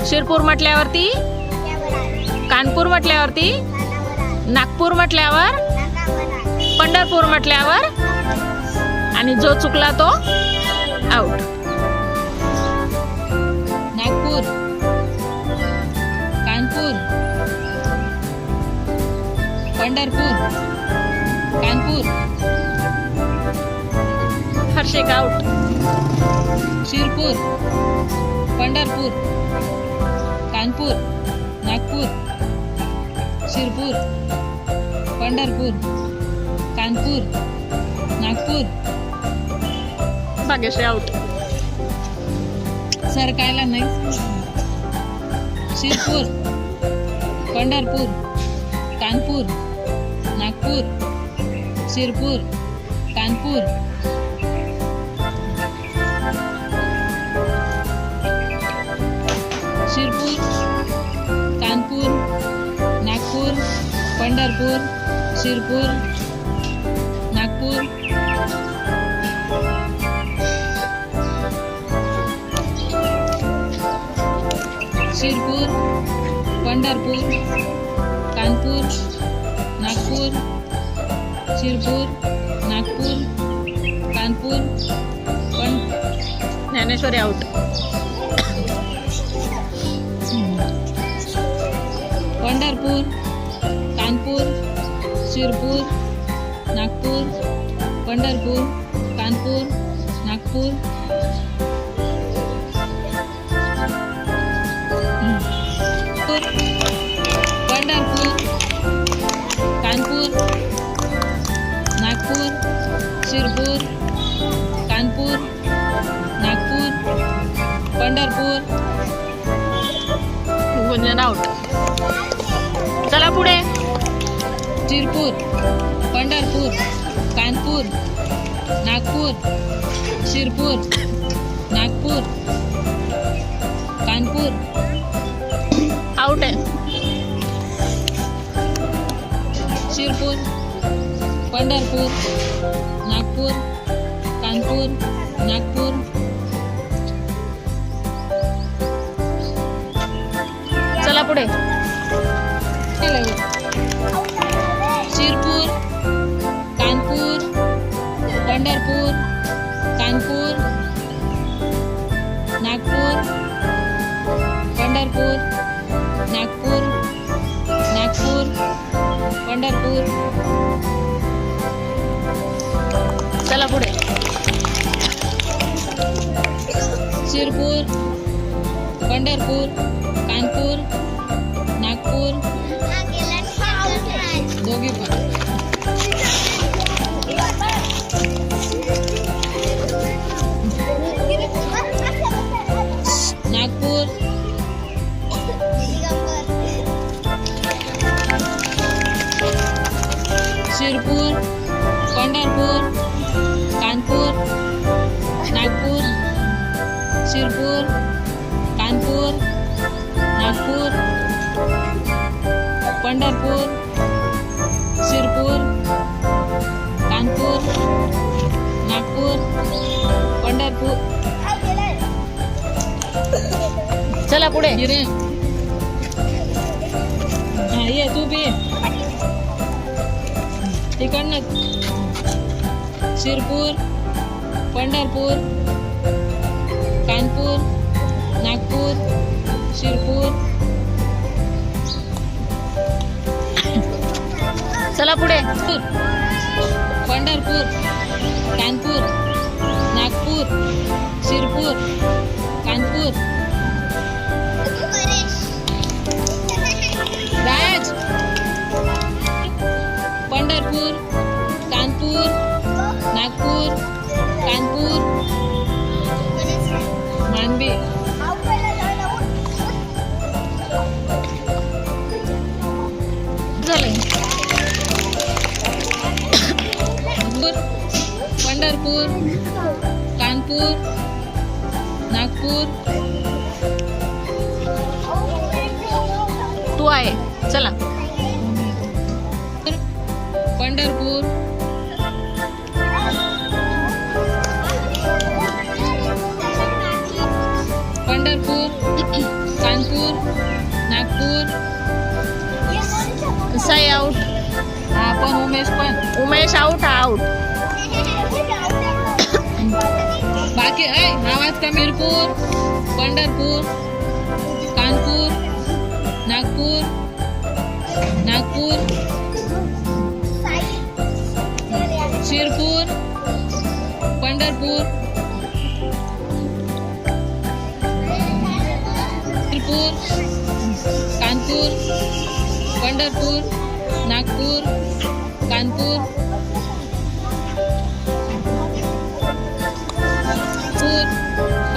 शिरपूर म्हटल्यावरती, कानपूर म्हटल्यावरती, नागपूर म्हटल्यावर, पंढरपूर म्हटल्यावर, आणि जो चुकला तो out. Nagpur, Kanpur, Pandharpur, Kanpur. Harshik out. Shirpur, Pandharpur, Kanpur, Nagpur. Shirpur, Pandharpur, Kanpur, Nagpur. Bhagyashree out. सरकायला नाही. शिरपूर, पंढरपूर, कानपूर, नागपूर. शिरपूर, कानपूर. शिरपूर, कानपूर, नागपूर, पंढरपूर, शिरपूर, नागपूर. शिरपूर, पंढरपूर, कानपूर, नागपूर. शिरपूर, नागपूर, कानपूर. ज्ञानेश्वरी आउट. पंढरपूर, कानपूर, शिरपूर, नागपूर. पंढरपूर, कानपूर, नागपूर. पंढरपूर, कानपूर, नागपूर. शिरपूर, कानपूर, नागपूर. पंढरपूर. गुंजन आउट. चला पुढे. शिरपूर, पंढरपूर, कानपूर, नागपूर. शिरपूर, नागपूर, कानपूर. आउट आहे. शिरपूर, पंढरपूर, नागपूर, कानपूर, नागपूर. चला पुढे. शिरपूर, कानपूर, पंढरपूर, कानपूर, नागपूर. पंढरपूर, नागपूर, नागपूर. पंढरपूर. चला पुढे. शिरपूर, पंढरपूर, कानपूर, नागपूर. दोघी पण. नागपूर, शिरपूर, पंढरपूर, कानपूर, नागपूर. शिरपूर, कानपूर, नागपूर. पंढरपूर. शिरपूर, कानपूर, नागपूर. पंढरपूर. चला पुढे. हा ये तू बी तिकडनं. शिरपूर, पंढरपूर, कानपूर, नागपूर. शिरपूर. चला पुढे. पंढरपूर, कानपूर, नागपूर. शिरपूर, कानपूर. राज. पंढरपूर, कानपूर, नागपूर, कानपूर. मानवी. झाले. पंढरपूर, कानपूर, नागपूर. तू आहे. चला. पंढरपूर, पंढरपूर, कानपूर, नागपूर. साई आउट. हा पण उमेश आउट. आउट. बाकी आवाज कमी. मीरपूर, पंढरपूर, कानपूर, नागपूर, शिरपूर, पंढरपूर, शिरपूर, कानपूर, पंढरपूर, नागपूर, कानपूर,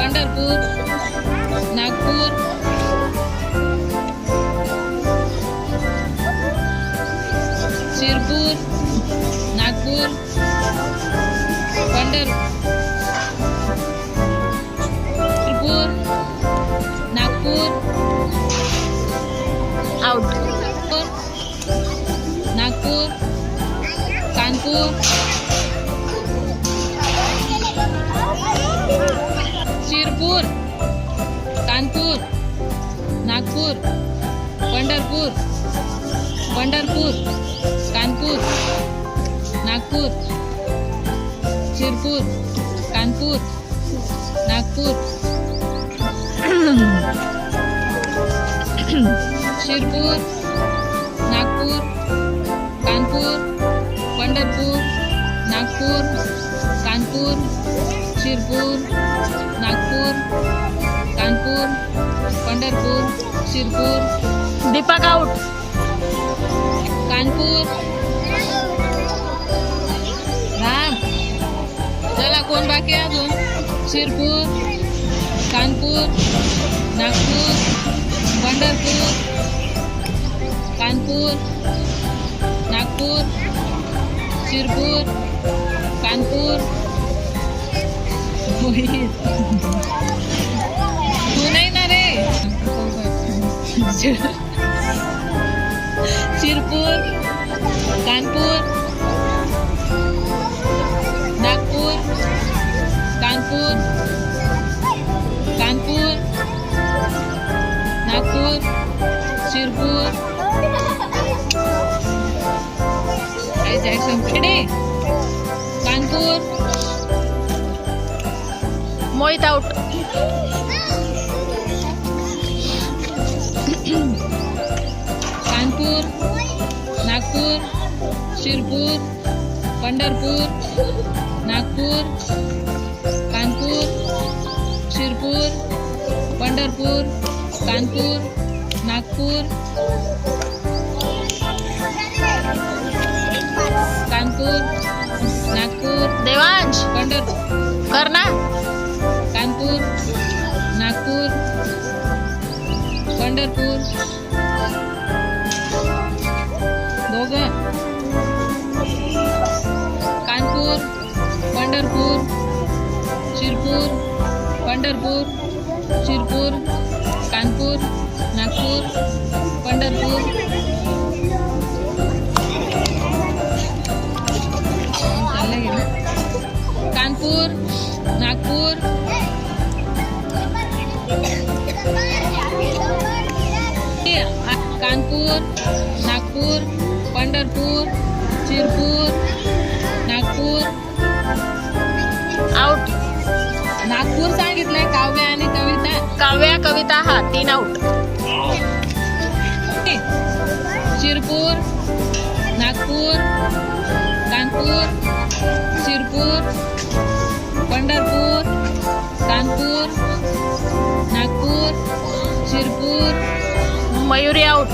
पंढरपूर, नागपूर, शिरपूर, नागपूर, शिरपूर, नागपूर, आउट. नागपूर, कानपूर, शिरपूर, कानपूर, नागपूर, पंढरपूर, कानपूर, नागपूर, शिरपूर, कानपूर, नागपूर, शिरपूर, नागपूर, कानपूर, पंढरपूर, नागपूर, कानपूर, शिरपूर, नागपूर, कानपूर, पंढरपूर, शिरपूर. दीपक आउट. कानपूर. राम. चला कोण बाकी अजून. शिरपूर, कानपूर, नागपूर, पंढरपूर, कानपूर, नागपूर, शिरपूर, कानपूर. तू नाही ना रे. शिरपूर, कानपूर, नागपूर, कानपूर, नागपूर, शिरपूर. जॅक्सन खेडे, कानपूर. मोहित आउट. कानपूर, नागपूर, शिरपूर, पंढरपूर, नागपूर, कानपूर, शिरपूर, पंढरपूर, कानपूर, नागपूर, कानपूर, नागपूर, देवांश पंढरपूर. कर ना. कानपूर, नागपूर, पंढरपूर. दोघं. कानपूर, पंढरपूर, शिरपूर, पंढरपूर, शिरपूर, कानपूर, नागपूर, पंढरपूर. कानपूर, नागपूर, कानपूर, नागपूर, पंढरपूर, शिरपूर, नागपूर. आउट. नागपूर सांगितलंय. काव्या आणि कविता. काव्या, कविता. हा 3 आउट. शिरपूर, नागपूर, कानपूर, शिरपूर, पंढरपूर, कानपूर, नागपूर, शिरपूर. मयुरी आउट.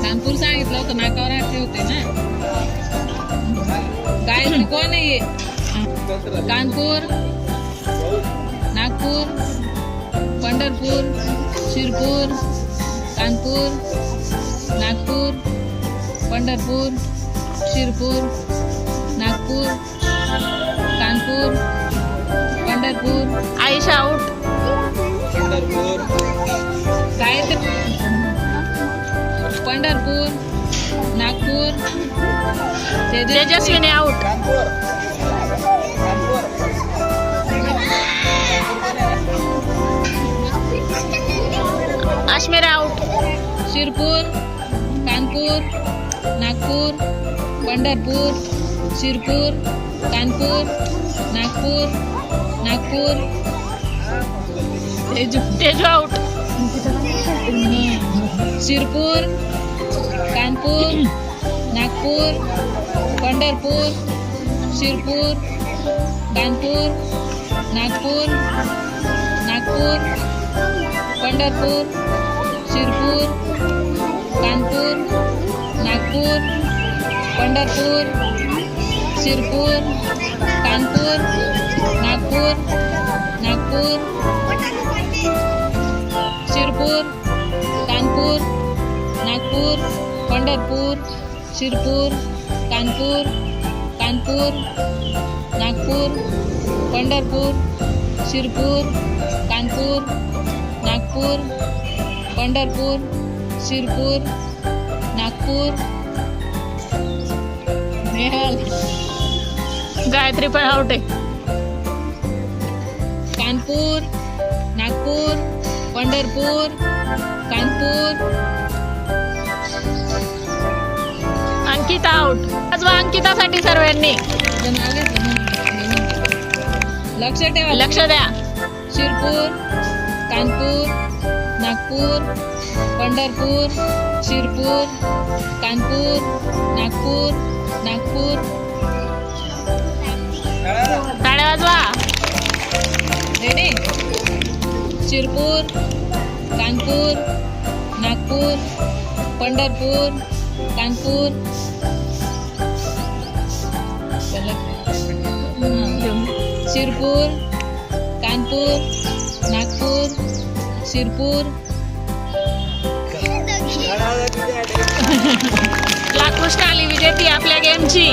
कानपूर सांगितलं होतं. नाकावर हात ठेवते ना. गायत्री कोण आहे. Kanpur, Nagpur, Pandharpur, Shirpur, Kanpur, Nagpur, Pandharpur, Shirpur, Nagpur, Kanpur, Pandharpur. Ayesha out. Gayatri. Pandharpur, Nagpur, Tejaswini out. Kashmir out. Shirpur, Kanpur, Nagpur, Pandharpur, Shirpur, Kanpur, Nagpur, Nagpur, Teju out. Shirpur, Kanpur, Nagpur, Pandharpur, Shirpur, Kanpur, Nagpur, Nagpur, Pandharpur, Shirpur, Kanpur, Nagpur, Pandharpur, Shirpur, Kanpur, Nagpur, Nagpur, Shirpur, Kanpur, Nagpur, Pandharpur, Shirpur, Kanpur, Kanpur, Nagpur, Pandharpur, Shirpur, Kanpur, Nagpur, Pandharpur, Shirpur, Nagpur. Nehal, Gayatri पण आउट आहे. कानपूर, नागपूर, पंढरपूर, कानपूर. अंकिता आउट. वाजवा अंकितासाठी सर्वांनी. लक्ष ठेवा. लक्ष द्या. शिरपूर, कानपूर, नागपूर, पंढरपूर, शिरपूर, कानपूर, नागपूर, नागपूर. टाळ्या वाजवा. रेडी. शिरपूर, कानपूर, नागपूर, पंढरपूर, कानपूर. शिरपूर, कानपूर, नागपूर, शिरपूर. लाखकृष्ण आली विजेती आपल्या गेमची.